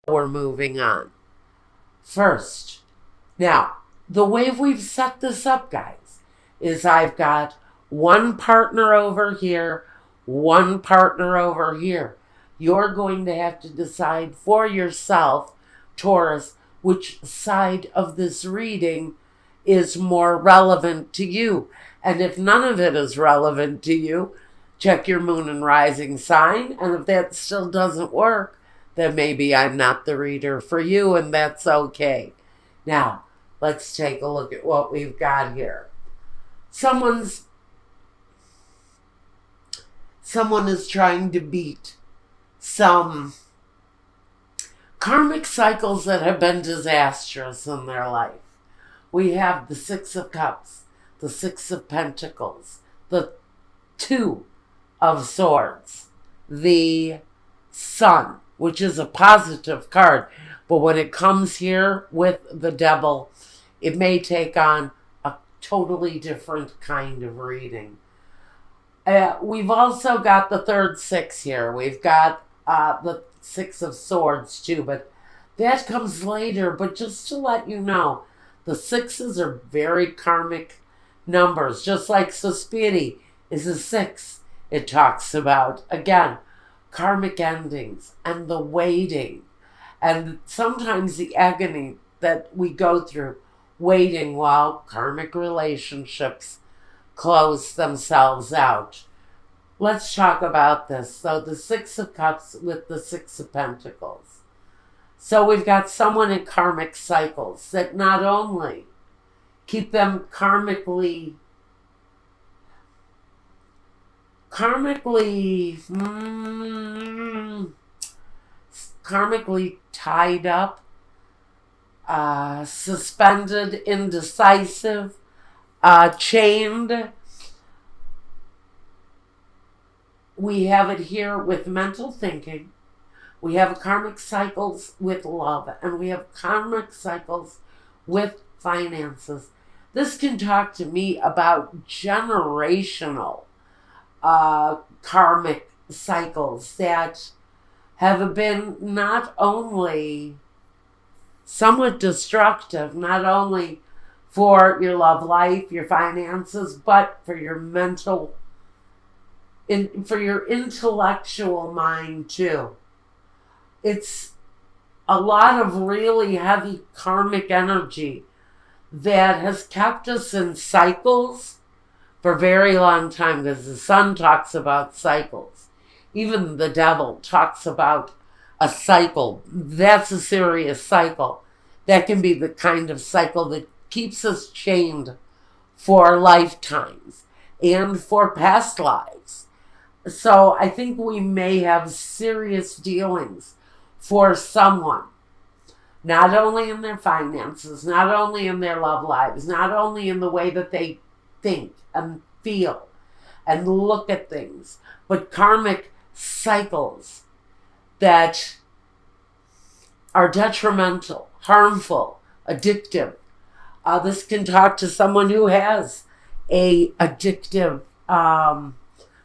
we're moving on. First, now, the way we've set this up, guys, is I've got one partner over here, one partner over here. You're going to have to decide for yourself, Taurus, which side of this reading is more relevant to you. And if none of it is relevant to you, check your moon and rising sign. And if that still doesn't work, then maybe I'm not the reader for you, and that's okay. Now, let's take a look at what we've got here. Someone is trying to beat some karmic cycles that have been disastrous in their life. We have the Six of Cups, the Six of Pentacles, the Two of Swords, the Sun, which is a positive card. But when it comes here with the Devil, it may take on a totally different kind of reading. We've also got the third six here. We've got the Six of Swords too, but that comes later. But just to let you know, the sixes are very karmic numbers. Just like Suspiri is a six. It talks about, again, karmic endings and the waiting. And sometimes the agony that we go through, waiting while karmic relationships close themselves out. Let's talk about this. So the Six of Cups with the Six of Pentacles. So we've got someone in karmic cycles that not only keep them karmically tied up, suspended, indecisive, chained. We have it here with mental thinking. We have karmic cycles with love, and we have karmic cycles with finances. This can talk to me about generational karmic cycles that have been not only somewhat destructive, not only for your love life, your finances, but for your mental, for your intellectual mind too. It's a lot of really heavy karmic energy that has kept us in cycles for a very long time, because the Sun talks about cycles. Even the Devil talks about a cycle. That's a serious cycle. That can be the kind of cycle that keeps us chained for lifetimes and for past lives. So I think we may have serious dealings for someone, not only in their finances, not only in their love lives, not only in the way that they think and feel and look at things, but karmic cycles that are detrimental, harmful, addictive. This can talk to someone who has a addictive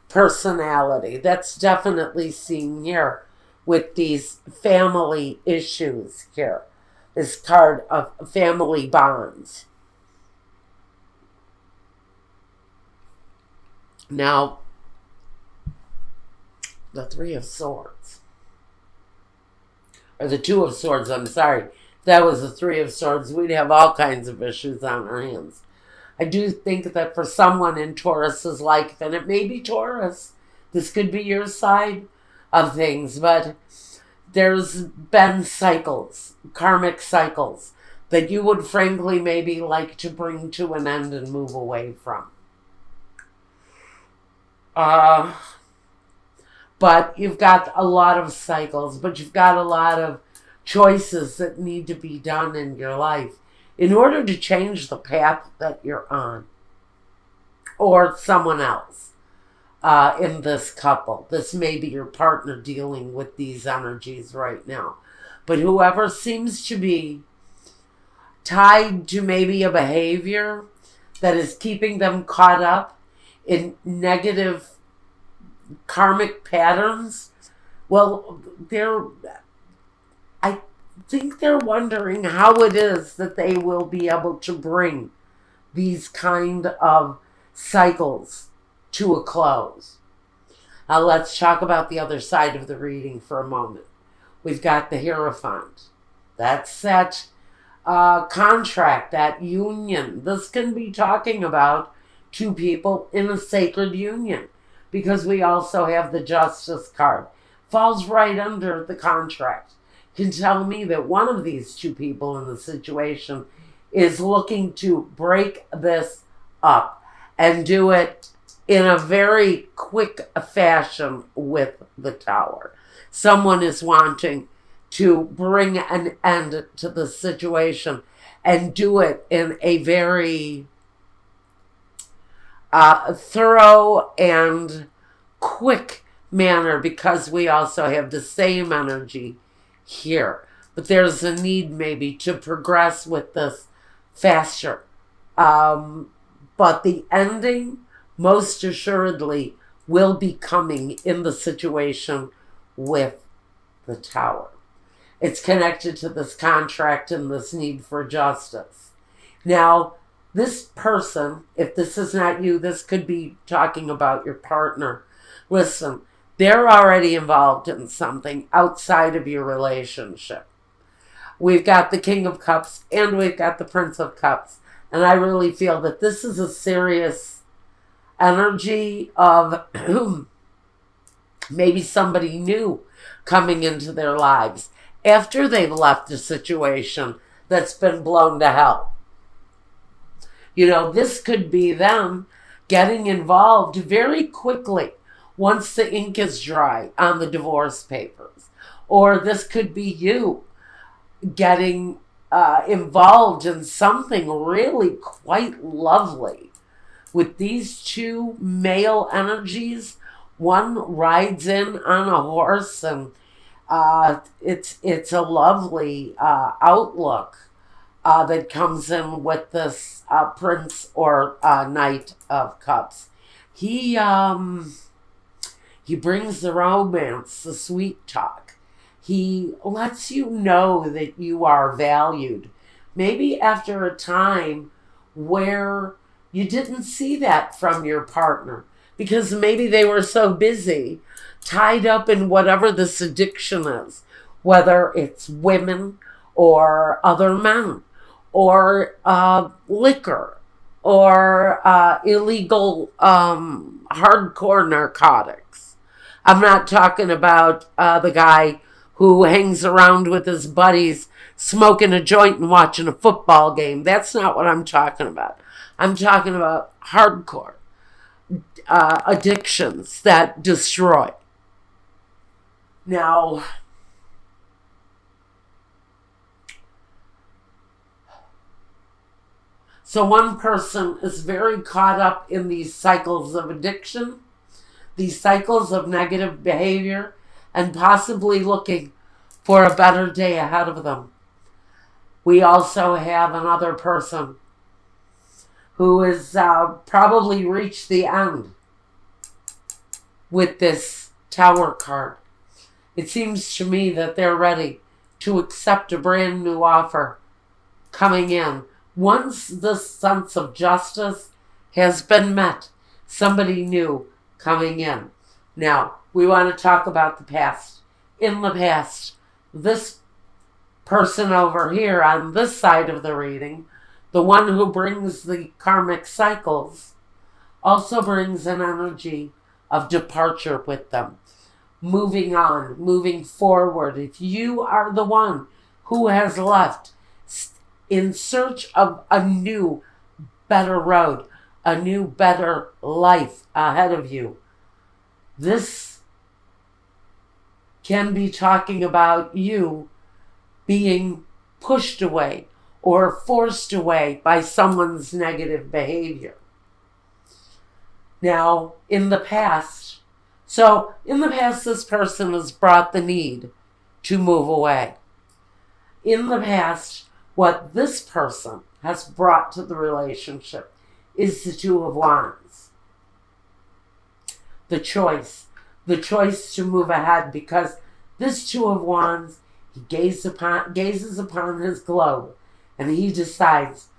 personality. That's definitely seen here with these family issues here. This card of family bonds. Now, the Three of Swords. Or the Two of Swords, I'm sorry. That was the Three of Swords. We'd have all kinds of issues on our hands. I do think that for someone in Taurus's life, and it may be Taurus, this could be your side of things, but there's been cycles, karmic cycles, that you would frankly maybe like to bring to an end and move away from. But you've got a lot of cycles, but you've got a lot of choices that need to be done in your life in order to change the path that you're on, or someone else in this couple. This may be your partner dealing with these energies right now. But whoever seems to be tied to maybe a behavior that is keeping them caught up in negative karmic patterns, well, think they're wondering how it is that they will be able to bring these kind of cycles to a close. Now let's talk about the other side of the reading for a moment. We've got the Hierophant. That's that contract, that union. This can be talking about two people in a sacred union, because we also have the Justice card. Falls right under the contract. Can tell me that one of these two people in the situation is looking to break this up and do it in a very quick fashion with the Tower. Someone is wanting to bring an end to the situation and do it in a very thorough and quick manner, because we also have the same energy here. But there's a need maybe to progress with this faster. But the ending, most assuredly, will be coming in the situation with the Tower. It's connected to this contract and this need for justice. Now, this person, if this is not you, this could be talking about your partner. Listen, they're already involved in something outside of your relationship. We've got the King of Cups and we've got the Prince of Cups. And I really feel that this is a serious energy of maybe somebody new coming into their lives after they've left a situation that's been blown to hell. You know, this could be them getting involved very quickly once the ink is dry on the divorce papers. Or this could be you getting involved in something really quite lovely. With these two male energies, one rides in on a horse, and it's a lovely outlook that comes in with this Prince or Knight of Cups. He brings the romance, the sweet talk. He lets you know that you are valued. Maybe after a time where you didn't see that from your partner, because maybe they were so busy, tied up in whatever this addiction is, whether it's women or other men or liquor or illegal hardcore narcotics. I'm not talking about the guy who hangs around with his buddies smoking a joint and watching a football game. That's not what I'm talking about. I'm talking about hardcore addictions that destroy. Now, so one person is very caught up in these cycles of addiction, these cycles of negative behavior, and possibly looking for a better day ahead of them. We also have another person who has probably reached the end with this Tower card. It seems to me that they're ready to accept a brand new offer coming in. Once the sense of justice has been met, somebody new coming in. Now, we want to talk about the past. In the past, this person over here on this side of the reading, the one who brings the karmic cycles, also brings an energy of departure with them. Moving on, moving forward. If you are the one who has left in search of a new, better road, a new, better life ahead of you, this can be talking about you being pushed away or forced away by someone's negative behavior. Now, in the past, this person has brought the need to move away. In the past, what this person has brought to the relationship is the Two of Wands. The choice to move ahead, because this Two of Wands, He gazes upon his globe, and he decides,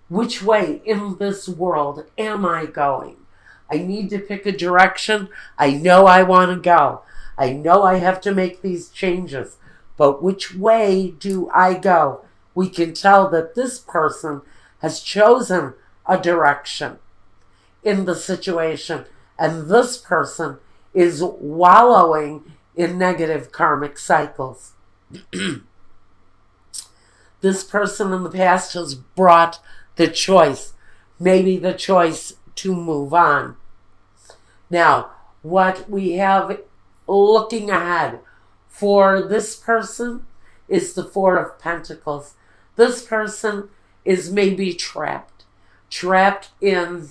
which way in this world am I going? I need to pick a direction. I know I want to go. I know I have to make these changes. But which way do I go? We can tell that this person has chosen a direction in the situation, and this person is wallowing in negative karmic cycles. This person in the past has brought the choice, maybe the choice to move on. Now, what we have looking ahead for this person is the Four of Pentacles. This person is maybe trapped in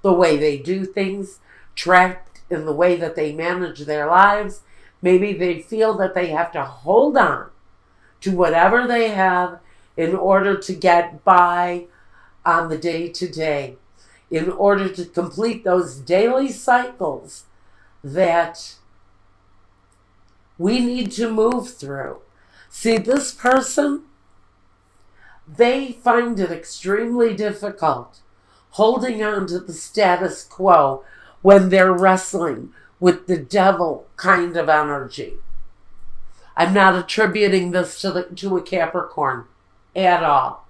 the way they do things, trapped in the way that they manage their lives. Maybe they feel that they have to hold on to whatever they have in order to get by on the day-to-day, in order to complete those daily cycles that we need to move through. See, this person, they find it extremely difficult holding on to the status quo when they're wrestling with the devil kind of energy. I'm not attributing this to a Capricorn at all.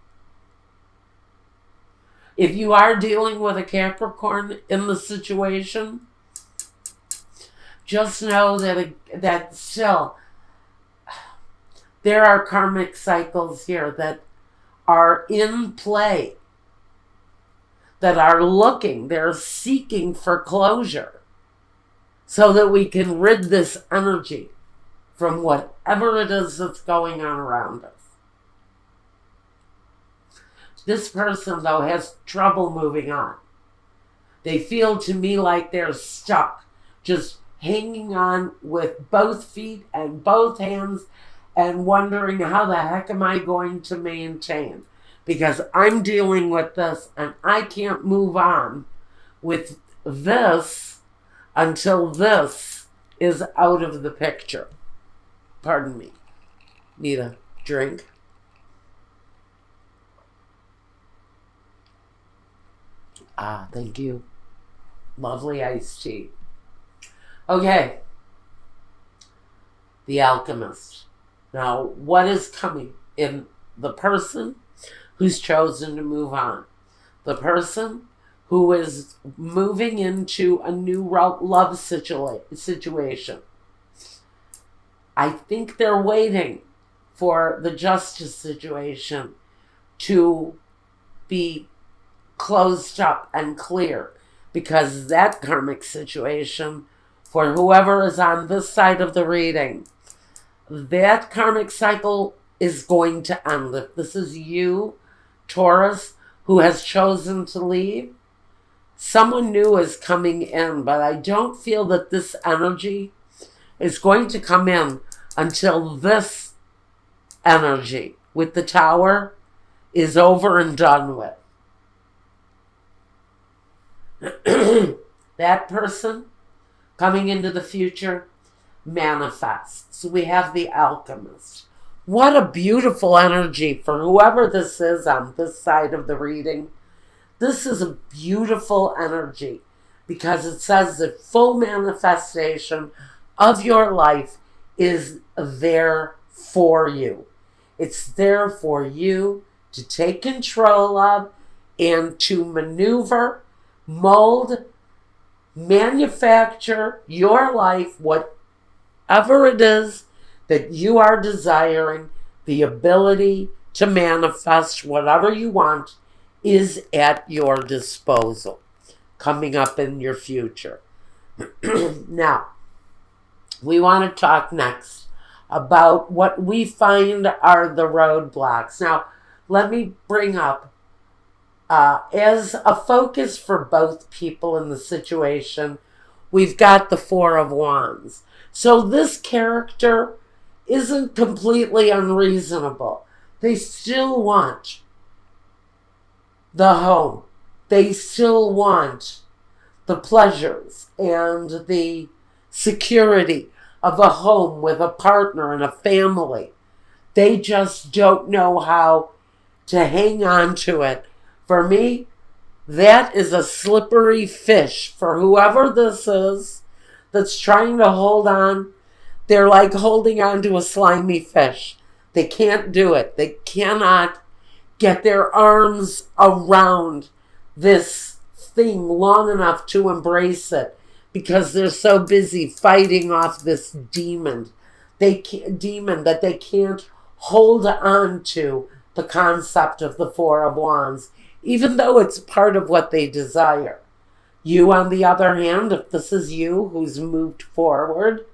If you are dealing with a Capricorn in the situation, just know that still there are karmic cycles here that are in play, that are they're seeking for closure so that we can rid this energy from whatever it is that's going on around us. This person, though, has trouble moving on. They feel to me like they're stuck, just hanging on with both feet and both hands and wondering, how the heck am I going to maintain? Because I'm dealing with this and I can't move on with this until this is out of the picture. Pardon me. Need a drink? Ah, thank you. Lovely iced tea. Okay. The Alchemist. Now, what is coming in the person who's chosen to move on? The person who is moving into a new love situation. I think they're waiting for the justice situation to be closed up and clear, because that karmic situation, for whoever is on this side of the reading, that karmic cycle is going to end. If this is you, Taurus, who has chosen to leave, someone new is coming in, but I don't feel that this energy is going to come in until this energy with the Tower is over and done with. That person coming into the future manifests. So we have the Alchemist. What a beautiful energy for whoever this is on this side of the reading. This is a beautiful energy because it says that full manifestation of your life is there for you. It's there for you to take control of and to maneuver, mold, manufacture your life, whatever it is that you are desiring. The ability to manifest whatever you want is at your disposal, coming up in your future. Now, we want to talk next about what we find are the roadblocks. Now, let me bring up, as a focus for both people in the situation, we've got the Four of Wands. So this character isn't completely unreasonable. They still want the home. They still want the pleasures and the security of a home with a partner and a family. They just don't know how to hang on to it. For me, that is a slippery fish for whoever this is that's trying to hold on. They're like holding on to a slimy fish. They can't do it. They cannot get their arms around this thing long enough to embrace it because they're so busy fighting off this demon. Demon that they can't hold on to the concept of the Four of Wands, even though it's part of what they desire. You, on the other hand, if this is you who's moved forward,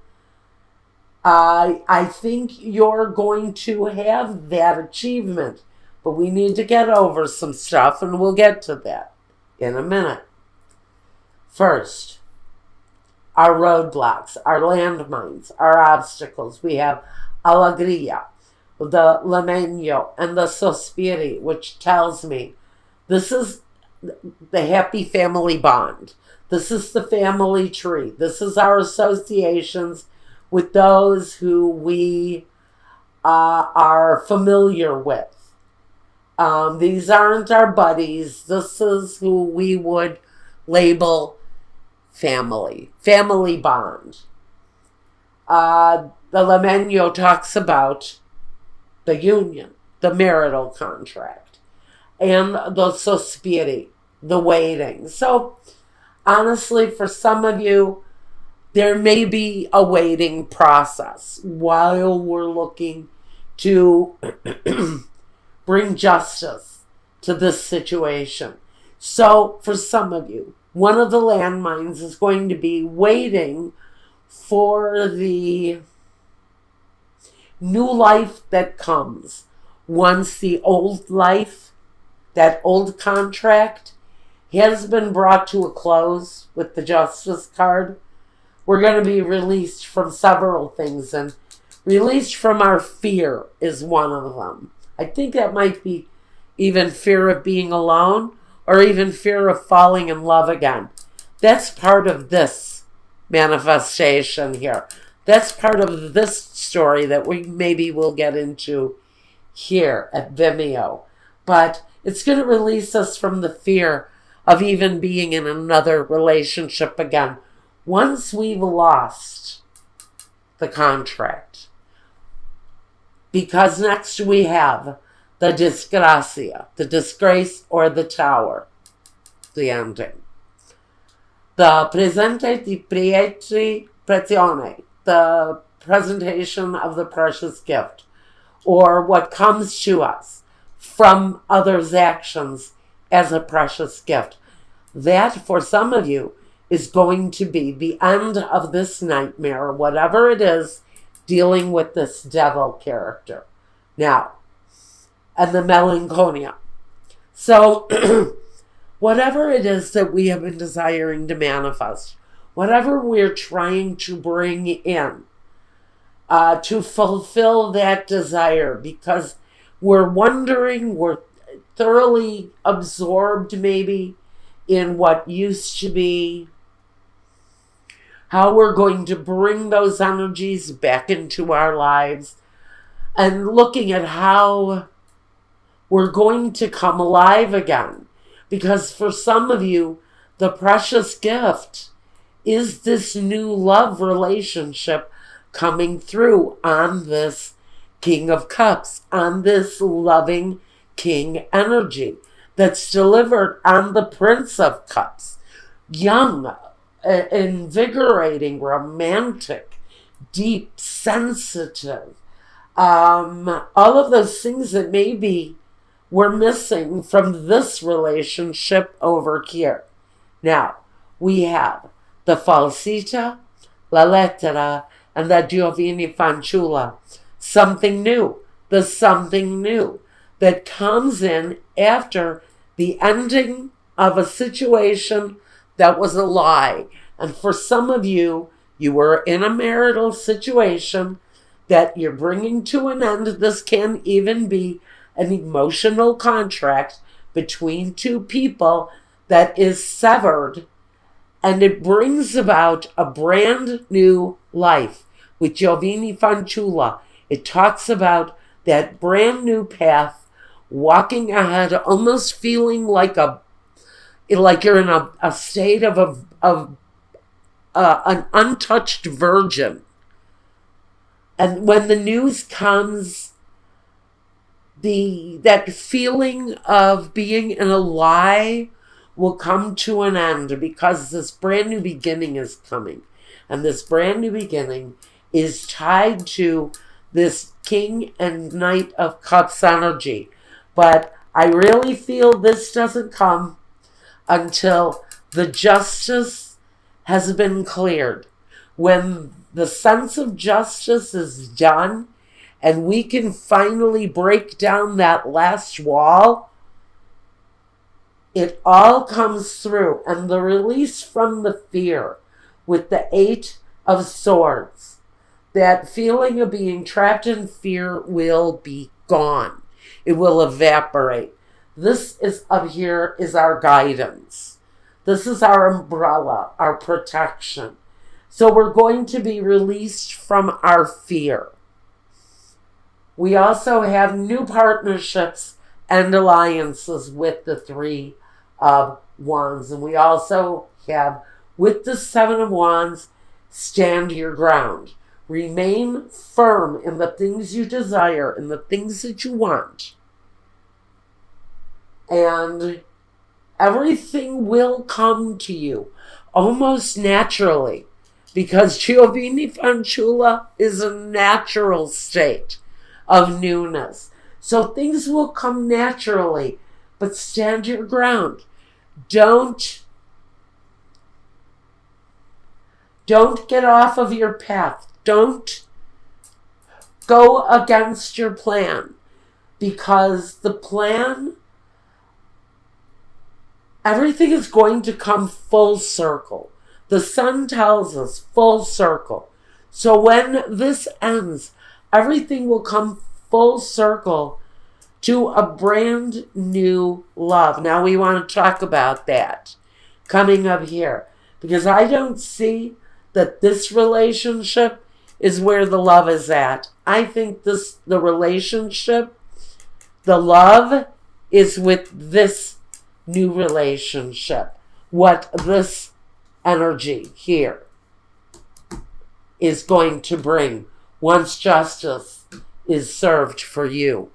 I think you're going to have that achievement. But we need to get over some stuff, and we'll get to that in a minute. First, our roadblocks, our landmines, our obstacles. We have alegria, the lamento, and the sospiri, which tells me this is the happy family bond. This is the family tree. This is our associations with those who we are familiar with. These aren't our buddies. This is who we would label family bond. The lamento talks about the union, the marital contract, and the sospiri, the waiting. So, honestly, for some of you, there may be a waiting process while we're looking to bring justice to this situation. So, for some of you, one of the landmines is going to be waiting for the new life that comes once the old life, that old contract, has been brought to a close with the Justice card. We're going to be released from several things, and released from our fear is one of them. I think that might be even fear of being alone or even fear of falling in love again. That's part of this manifestation here. That's part of this story that we maybe will get into here at Vimeo. But it's going to release us from the fear of even being in another relationship again once we've lost the contract. Because next we have the disgrazia, the disgrace or the tower, the ending. The presente di prezione, the presentation of the precious gift, or what comes to us from others' actions as a precious gift. That, for some of you, is going to be the end of this nightmare, whatever it is, dealing with this devil character. Now, and the melancholia. So, whatever it is that we have been desiring to manifest, whatever we're trying to bring in, to fulfill that desire, because we're wondering, we're thoroughly absorbed maybe in what used to be, how we're going to bring those energies back into our lives, and looking at how we're going to come alive again. Because for some of you, the precious gift is this new love relationship coming through on this King of Cups, on this loving King energy that's delivered on the Prince of Cups. Young, invigorating, romantic, deep, sensitive. All of those things that maybe we're missing from this relationship over here. Now, we have the falsita, la lettera, and the Giovanni Fanciulla. Something new. The something new that comes in after the ending of a situation that was a lie. And for some of you, you were in a marital situation that you're bringing to an end. This can even be an emotional contract between two people that is severed, and it brings about a brand new life with Giovanni Fanciulla, it talks about that brand new path, walking ahead, almost feeling like you're in a state of an untouched virgin. And when the news comes, that feeling of being in a lie will come to an end, because this brand new beginning is coming. And this brand new beginning is tied to this King and Knight of Cups energy. But I really feel this doesn't come until the justice has been cleared. When the sense of justice is done and we can finally break down that last wall, it all comes through. And the release from the fear with the 8 of Swords, that feeling of being trapped in fear will be gone. It will evaporate. This is up here is our guidance. This is our umbrella, our protection. So we're going to be released from our fear. We also have new partnerships and alliances with the 3 of Wands. And we also have, with the 7 of Wands, stand your ground. Remain firm in the things you desire, in the things that you want. And everything will come to you almost naturally, because Giovanni Fanciulla is a natural state of newness. So things will come naturally, but stand your ground. Don't get off of your path. Don't go against your plan, because the plan, everything is going to come full circle. The sun tells us full circle. So when this ends, everything will come full circle to a brand new love. Now we want to talk about that coming up here, because I don't see that this relationship is where the love is at. I think the relationship, the love is with this new relationship. What this energy here is going to bring once justice is served for you.